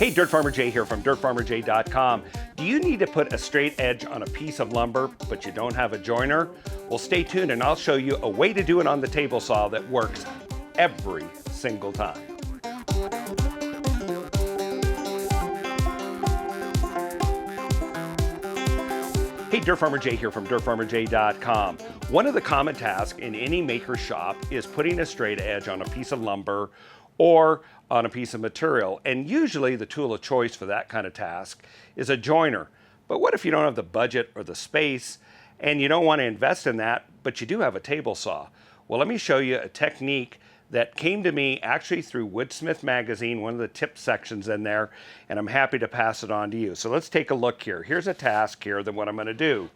Hey, DirtFarmer Jay here from DirtFarmerJay.com. Do you need to put a straight edge on a piece of lumber, but you don't have a joiner? Well, stay tuned and I'll show you a way to do it on the table saw that works every single time. Hey, DirtFarmer Jay here from DirtFarmerJay.com. One of the common tasks in any maker shop is putting a straight edge on a piece of lumber or on a piece of material. And usually the tool of choice for that kind of task is a joiner. But what if you don't have the budget or the space and you don't want to invest in that, but you do have a table saw? Well, let me show you a technique that came to me actually through WoodSmith magazine, one of the tip sections in there, and I'm happy to pass it on to you. So let's take a look here. Here's a task here that what I'm going to do.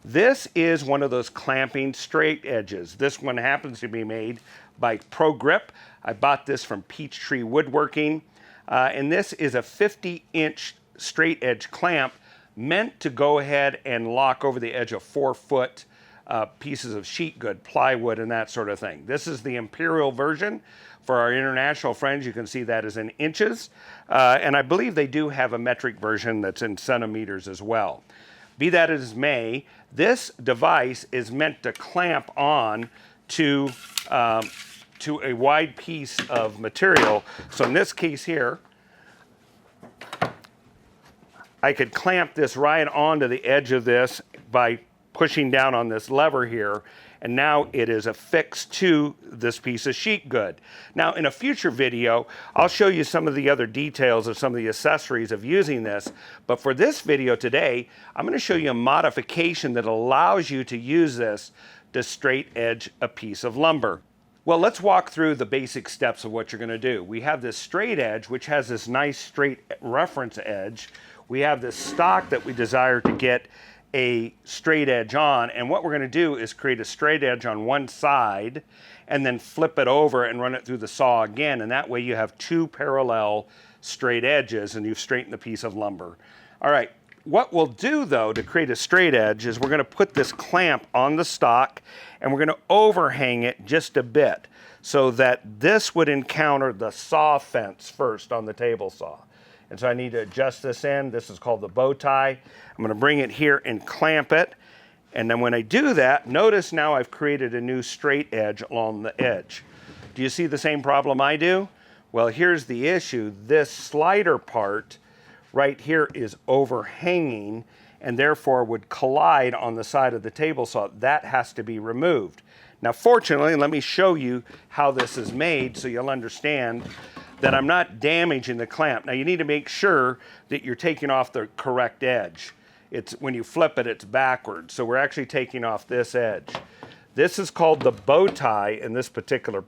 This is one of those clamping straight edges. This one happens to be made by ProClamp. I bought this from Peachtree Woodworking, and this is a 50-inch straight edge clamp meant to go ahead and lock over the edge of 4-foot pieces of sheet good, plywood, and that sort of thing. This is the imperial version. For our international friends, you can see that is in inches, and I believe they do have a metric version that's in centimeters as well. Be that as may, this device is meant to clamp on to a wide piece of material. So in this case here, I could clamp this right onto the edge of this by pushing down on this lever here, and now it is affixed to this piece of sheet good. Now in a future video, I'll show you some of the other details of some of the accessories of using this, but for this video today, I'm going to show you a modification that allows you to use this to straight edge a piece of lumber. Well, let's walk through the basic steps of what you're going to do. We have this straight edge, which has this nice straight reference edge. We have this stock that we desire to get a straight edge on, and what we're going to do is create a straight edge on one side and then flip it over and run it through the saw again, and that way you have two parallel straight edges and you've straightened the piece of lumber. All right, what we'll do though to create a straight edge is we're going to put this clamp on the stock and we're going to overhang it just a bit so that this would encounter the saw fence first on the table saw. And so I need to adjust this in. This is called the bow tie. I'm going to bring it here and clamp it. And then when I do that, notice now I've created a new straight edge along the edge. Do you see the same problem I do? Well, here's the issue. This slider part right here is overhanging and therefore would collide on the side of the table saw. That has to be removed. Now, fortunately, let me show you how this is made so you'll understand that I'm not damaging the clamp. Now, you need to make sure that you're taking off the correct edge. When you flip it, it's backwards. So we're actually taking off this edge. This is called the bow tie in this particular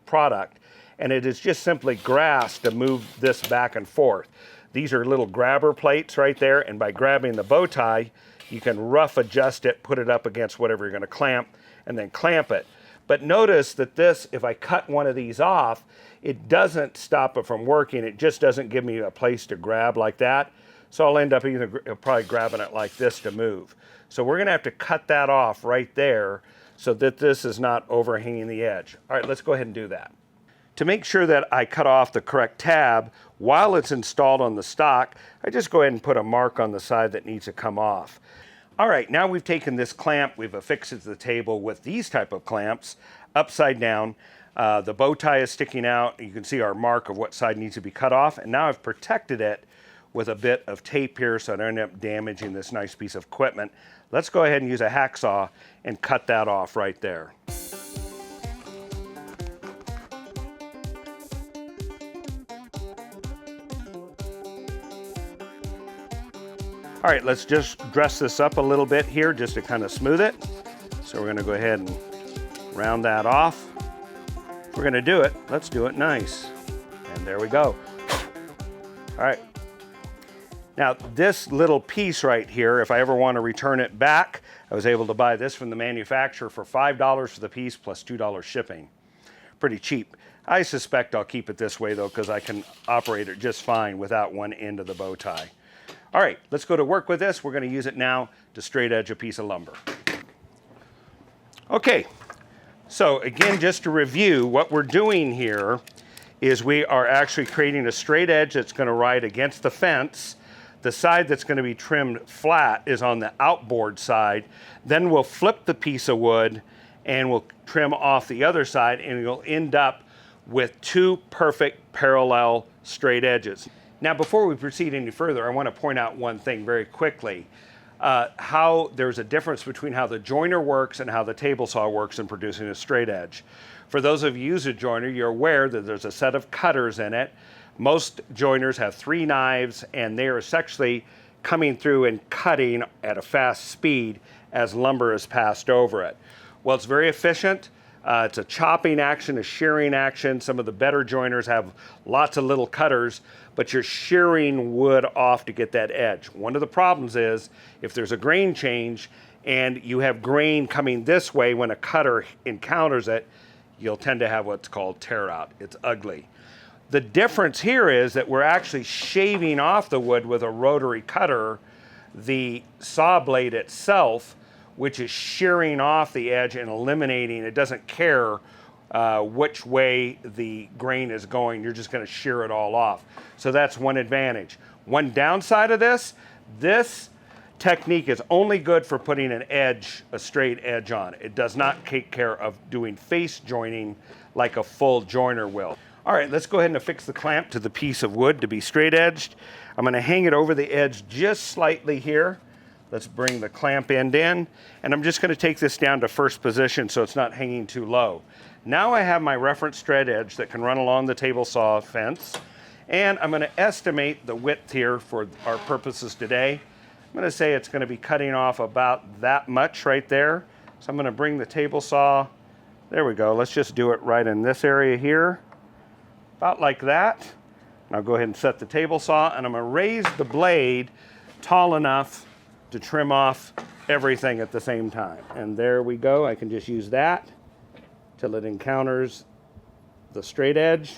product, and it is just simply grass to move this back and forth. These are little grabber plates right there, and by grabbing the bow tie, you can rough adjust it, put it up against whatever you're going to clamp, and then clamp it. But notice that this, if I cut one of these off, it doesn't stop it from working. It just doesn't give me a place to grab like that. So I'll end up either probably grabbing it like this to move. So we're going to have to cut that off right there so that this is not overhanging the edge. All right, let's go ahead and do that. To make sure that I cut off the correct tab while it's installed on the stock, I just go ahead and put a mark on the side that needs to come off. All right, now we've taken this clamp, we've affixed it to the table with these type of clamps upside down. The bow tie is sticking out. You can see our mark of what side needs to be cut off. And now I've protected it with a bit of tape here so I don't end up damaging this nice piece of equipment. Let's go ahead and use a hacksaw and cut that off right there. All right, let's just dress this up a little bit here just to kind of smooth it. So we're going to go ahead and round that off. If we're going to do it, let's do it nice. And there we go. All right. Now this little piece right here, if I ever want to return it back, I was able to buy this from the manufacturer for $5 for the piece plus $2 shipping. Pretty cheap. I suspect I'll keep it this way though because I can operate it just fine without one end of the bow tie. All right, let's go to work with this. We're going to use it now to straight edge a piece of lumber. Okay, so again, just to review, what we're doing here is we are actually creating a straight edge that's going to ride against the fence. The side that's going to be trimmed flat is on the outboard side. Then we'll flip the piece of wood and we'll trim off the other side, and you'll end up with two perfect parallel straight edges. Now, before we proceed any further, I want to point out one thing very quickly. How there's a difference between how the joiner works and how the table saw works in producing a straight edge. For those of you who use a joiner, you're aware that there's a set of cutters in it. Most joiners have 3 knives, and they are essentially coming through and cutting at a fast speed as lumber is passed over it. Well, it's very efficient. It's a chopping action, a shearing action. Some of the better joiners have lots of little cutters, but you're shearing wood off to get that edge. One of the problems is if there's a grain change and you have grain coming this way when a cutter encounters it, you'll tend to have what's called tear out. It's ugly. The difference here is that we're actually shaving off the wood with a rotary cutter, the saw blade itself, which is shearing off the edge and eliminating. It doesn't care which way the grain is going. You're just going to shear it all off. So that's one advantage. One downside of this technique is only good for putting an edge, a straight edge on. It does not take care of doing face joining like a full joiner will. All right, let's go ahead and affix the clamp to the piece of wood to be straight edged. I'm going to hang it over the edge just slightly here. Let's bring the clamp end in, and I'm just going to take this down to first position so it's not hanging too low. Now I have my reference thread edge that can run along the table saw fence, and I'm going to estimate the width here for our purposes today. I'm going to say it's going to be cutting off about that much right there. So I'm going to bring the table saw, there we go, let's just do it right in this area here, about like that. And I'll go ahead and set the table saw, and I'm going to raise the blade tall enough to trim off everything at the same time. And there we go. I can just use that till it encounters the straight edge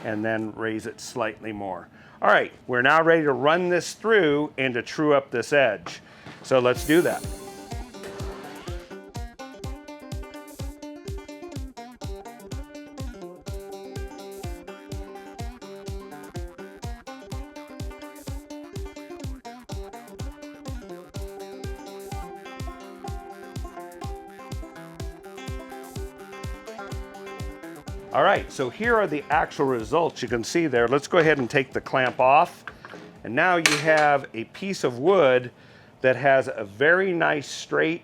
and then raise it slightly more. All right, we're now ready to run this through and to true up this edge. So let's do that. All right, so here are the actual results you can see there. Let's go ahead and take the clamp off. And now you have a piece of wood that has a very nice straight,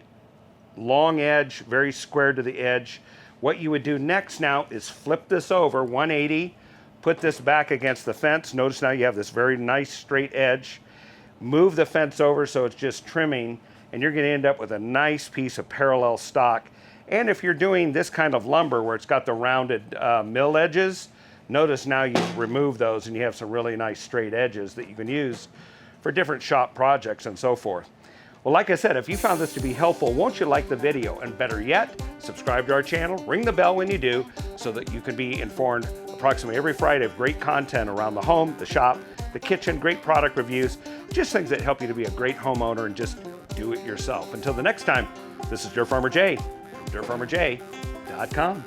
long edge, very square to the edge. What you would do next now is flip this over 180, put this back against the fence. Notice now you have this very nice straight edge. Move the fence over so it's just trimming, and you're gonna end up with a nice piece of parallel stock. And if you're doing this kind of lumber where it's got the rounded mill edges, notice now you've removed those and you have some really nice straight edges that you can use for different shop projects and so forth. Well, like I said, if you found this to be helpful, won't you like the video? And better yet, subscribe to our channel, ring the bell when you do, so that you can be informed approximately every Friday of great content around the home, the shop, the kitchen, great product reviews, just things that help you to be a great homeowner and just do it yourself. Until the next time, this is DirtFarmer Jay. DirtFarmerJay.com.